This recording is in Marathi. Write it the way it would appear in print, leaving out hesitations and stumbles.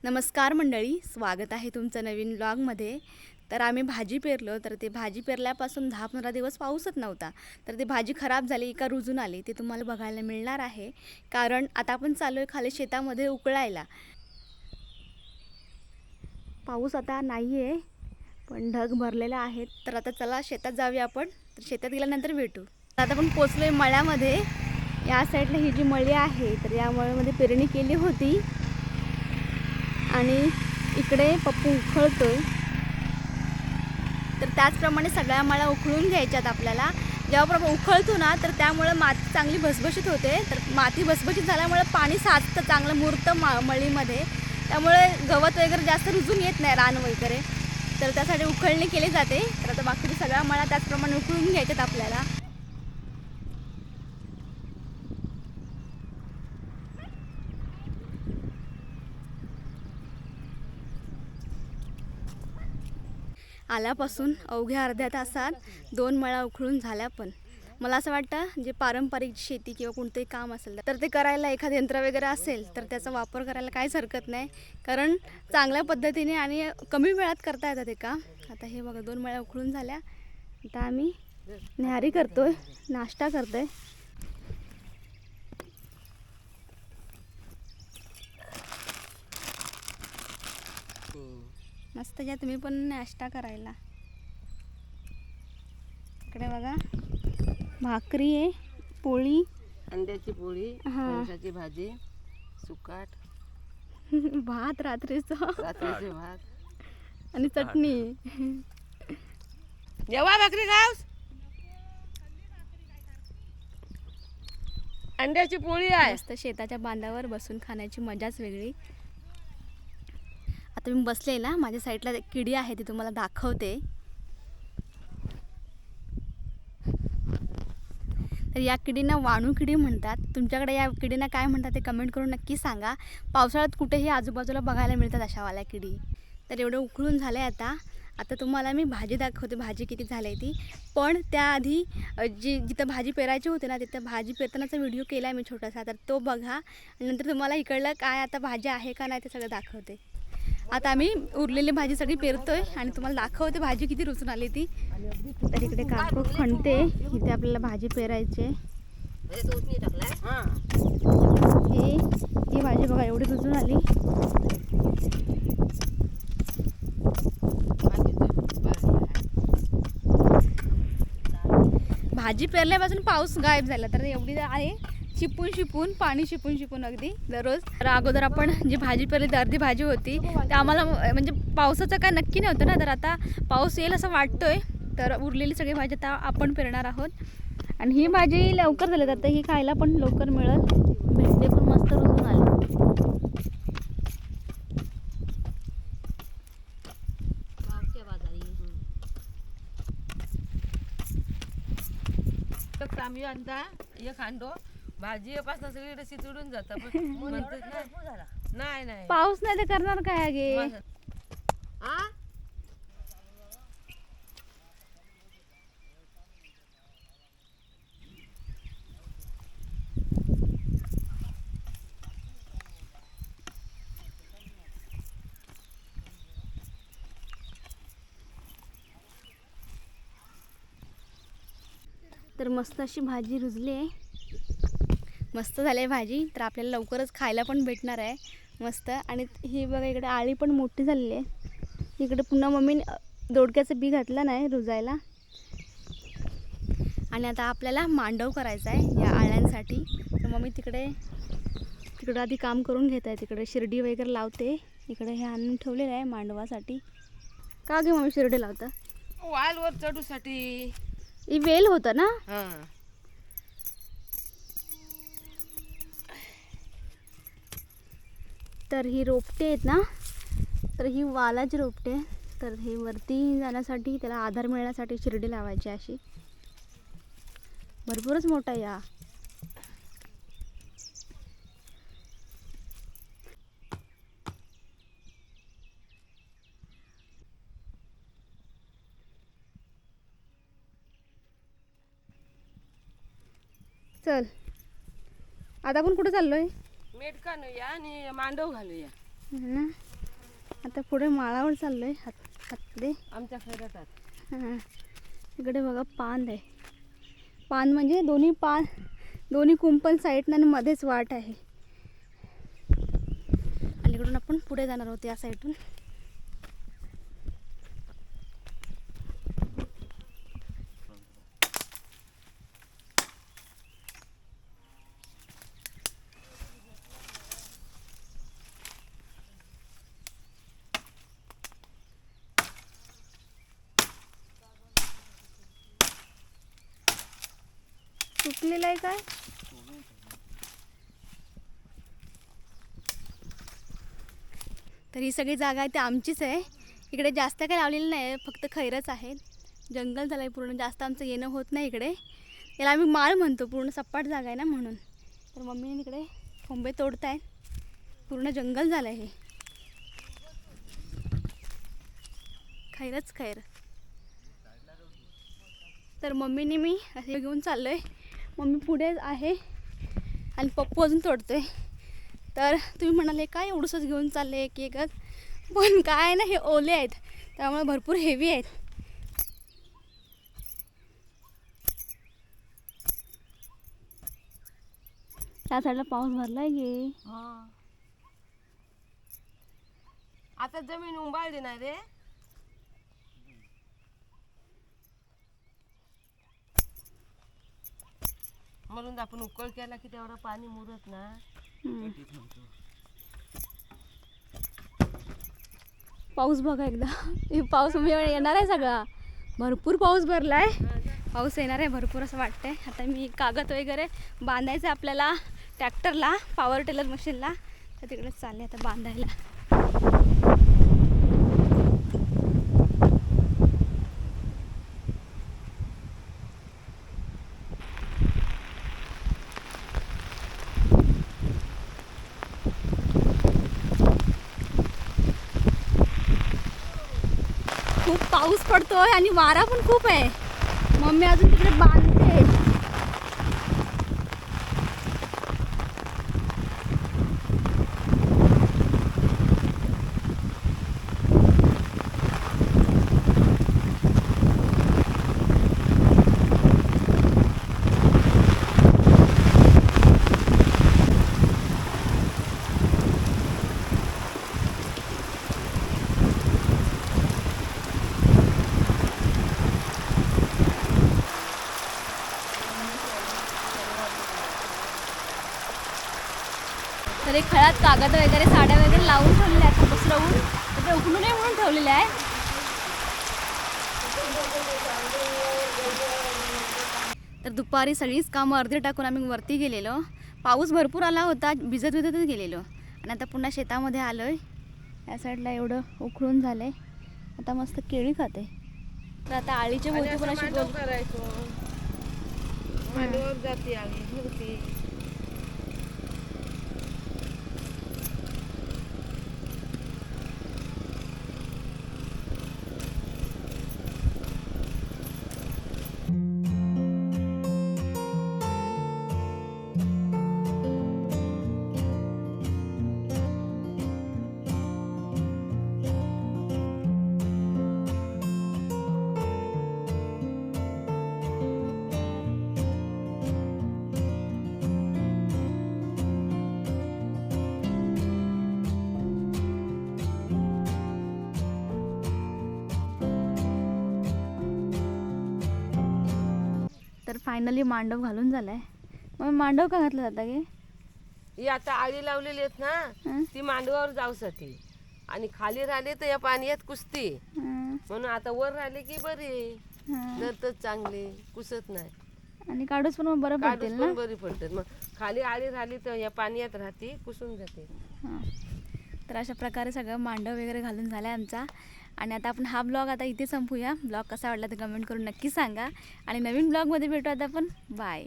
नमस्कार मंडळी, स्वागत आहे तुमचं नवीन व्लॉगमध्ये. तर आम्ही भाजी पेरलो, तर ते भाजी पेरल्यापासून 10-15 दिवस पाऊसच नव्हता. तर ती भाजी खराब झाली का रुजून आली ते तुम्हाला बघायला मिळणार आहे. कारण आता आपण चाललो आहे खाली शेतामध्ये उकळायला. पाऊस आता नाही आहे, पण ढग भरलेला आहेत. तर आता चला शेतात जाऊया आपण. तर शेतात गेल्यानंतर भेटू. आता आपण पोचलो आहे मळ्यामध्ये. या साईडला ही जी मळी आहे, तर या मळ्यामध्ये पेरणी केली होती आणि इकडे पप्पू उखळतोय. तर त्याचप्रमाणे सगळ्या मळ्या उखळून घ्यायच्यात आपल्याला. जेव्हा आपण उखळतो ना, तर त्यामुळे माती चांगली भसभशीत होते. तर माती भसभशीत झाल्यामुळे पाणी साचतं, चांगलं मुरतं मळीमध्ये. त्यामुळे गवत वगैरे जास्त रुजून येत नाही, रान वगैरे. तर त्यासाठी उखळणी केली जाते. तर आता बाकी सगळ्या मळ्या त्याचप्रमाणे उखळून घ्यायच्यात आपल्याला. आल्यापासून अवघ्या अर्ध्या तासात 2 मळ्या उखळून झाल्या. पण मला असं वाटतं, जे पारंपरिक शेती किंवा कोणतेही काम असेल तर ते करायला एखादं यंत्र वगैरे असेल तर त्याचा वापर करायला काहीच हरकत नाही. कारण चांगल्या पद्धतीने आणि कमी वेळात करता येतं ते काम. आता हे बघा, 2 मळ्या उखळून झाल्या. आता आम्ही न्याहारी करतोय, नाश्ता करतोय. मस्त घ्या तुम्ही पण नाश्ता करायला. इकडे बघा, भाकरी आहे, पोळी, अंड्याची पोळी, फणसाची भाजी, सुकाट, भात रात्रीचं रात्रीचे भात आणि चटणी. जेव्हा भाकरी खाऊस. अंड्याची पोळी आहे. मस्त शेताच्या बांधावर बसून खाण्याची मजाच वेगळी. आता मी बसले ना, माझ्या साईडला किडी आहे, ती तुम्हाला दाखवते. तर या किडींना वाणू किडी म्हणतात. तुमच्याकडे या किडींना काय म्हणतात ते कमेंट करून नक्की सांगा. पावसाळ्यात कुठेही आजूबाजूला बघायला मिळतात अशावाल्या किडी. तर एवढं उकळून झालं आहे. आता तुम्हाला मी भाजी दाखवते, भाजी किती झाली आहे ती. पण त्याआधी जिथं भाजी पेरायची होती ना, तिथं भाजी पेरतानाचा व्हिडिओ केला आहे मी छोटासा. तर तो बघा आणि नंतर तुम्हाला इकडलं काय आता भाजी आहे का नाही ते सगळं दाखवते. आता आम्ही उरलेली भाजी सगळी पेरतोय आणि तुम्हाला दाखवते भाजी किती रुचून आली ती. तर इकडे काकू खणते, इथे आपल्याला भाजी पेरायचे. ही भाजी बघा एवढी रुजून आली. भाजी पेरल्यापासून पाऊस गायब झाला. तर एवढी आहे, शिपून पाणी शिपून अगदी दररोज. तर अगोदर आपण जी भाजी पेरली ती अर्धी भाजी होती. तर आम्हाला म्हणजे पावसाचं काय नक्की नव्हतं ना, तर आता पाऊस येईल असं वाटतोय. तर उरलेली सगळी भाजी आता आपण पेरणार आहोत. आणि ही भाजी लवकर झाली, तर ही खायला पण लवकर मिळेल. भेंडी पण मस्त रुजून आली. आम्ही आणता एक खांडो भाजी पासून सगळी रशी तुडून जातात. नाही पाऊस नाही तर करणार काय गे. तर मस्त अशी भाजी रुजली आहे, मस्त झाली आहे भाजी. तर आपल्याला लवकरच खायला पण भेटणार आहे मस्त. आणि ही बघा इकडे आळी पण मोठी झालेली आहे. इकडे पुन्हा मम्मीने दोडक्याचं बी घातलं नाही रुजायला. आणि आता आपल्याला मांडव करायचा आहे या आळ्यांसाठी. तर मम्मी तिकडे आधी काम करून घेत आहे. तिकडे शिर्डी वगैरे लावते. इकडे हे आणून ठेवलेलं आहे मांडवासाठी. का गे मम्मी शिर्डी लावता? वालवर चढूसाठी. ही वेल होतं ना. तर ही रोपटे आहेत ना, तर ही वालाची रोपटे. तर हे वरती जाण्यासाठी, त्याला आधार मिळण्यासाठी शिर्डी लावायची अशी. भरपूरच मोठा या. चल आता आपण कुठे चाललोय? मेट काढूया आणि मांडव घालूया. आता पुढे माळावर चाललोय हातकडे. आमच्या खैरातात हां, इकडे बघा पान आहे. पान म्हणजे दोन्ही कुंपण साईडनं आणि मध्येच वाट आहे. अलीकडून आपण पुढे जाणार आहोत या साईडून. सुकलेलं आहे काय? तर ही सगळी जागा आहे ती आमचीच आहे. इकडे जास्त काही लावलेलं नाही आहे, फक्त खैरच आहेत. जंगल झालं आहे पूर्ण, जास्त आमचं येणं होत नाही इकडे. याला आम्ही माळ म्हणतो, पूर्ण सपाट जागा आहे ना म्हणून. तर मम्मीने इकडे खोंबे तोडतायत, पूर्ण जंगल झालं आहे हे. खैरच खैर. तर मम्मीने मी असे घेऊन चाललो आहे. मम्मी पुढे आहे आणि पप्पू अजून तोडतोय. तर तुम्ही म्हणाले काय एवढंसंच घेऊन चालले एक एकच, पण काय ना हे ओले आहेत त्यामुळे भरपूर हेवी आहेत. त्या साईडला पाऊस भरलाय गे. आता जमीन उंबाळली नाही रे. म्हणून आपण उकळ केला की तेवढं पाणी मुरत ना. पाऊस बघा एकदा. हे पाऊस येणार आहे सगळा, भरपूर पाऊस भरलाय. पाऊस येणार आहे भरपूर असं वाटतंय. आता मी कागद वगैरे बांधायचं आपल्याला ट्रॅक्टरला, पॉवर टेलर मशीनला, तर तिकडेच चालले आता बांधायला. खूप पाऊस पडतोय आणि वारा पण खूप आहे. मम्मी अजून तिकडे बांधते. तर एक खळ्यात कागद वगैरे साड्या वगैरे लावून ठेवलेल्या आहेत, पसरवून. तर ते उकडू नये म्हणून ठेवलेले आहे. तर दुपारी सगळीच कामं अर्धी टाकून आम्ही वरती गेलेलो. पाऊस भरपूर आला होता, भिजतच गेलेलो. आणि आता पुन्हा शेतामध्ये आलो आहे. या साईडला एवढं उखळून झालं आहे. आता मस्त केळी खाते. तर आता आळीचे मोती पण अशी गोल करायचो. मांडीवर जाते आळी भरते. तर फायनली मांडव घालून झालाय. मग मांडव का घातलं जातं गे? ही आता आळी लावलेली आहेत ना, ती मांडवावर जाऊसाठी. आणि खाली राहिले तर या पाण्यात कुसती. म्हणून आता वर राहिले की बरी, तर चांगले कुसत नाही. आणि काढूच पण मग बरं पडतील ना. बरी पडतात. मग खाली आळी राहिली तर या पाण्यात राहते, कुसून जाते. तर अशा प्रकारे सगळं मांडव वगैरे घालून झाला आहे आमचा. आणि आता आपण हा ब्लॉग आता इथे संपूया. ब्लॉग कसा वाटला तर कमेंट करून नक्की सांगा. आणि नवीन ब्लॉगमध्ये भेटू आता आपण. बाय.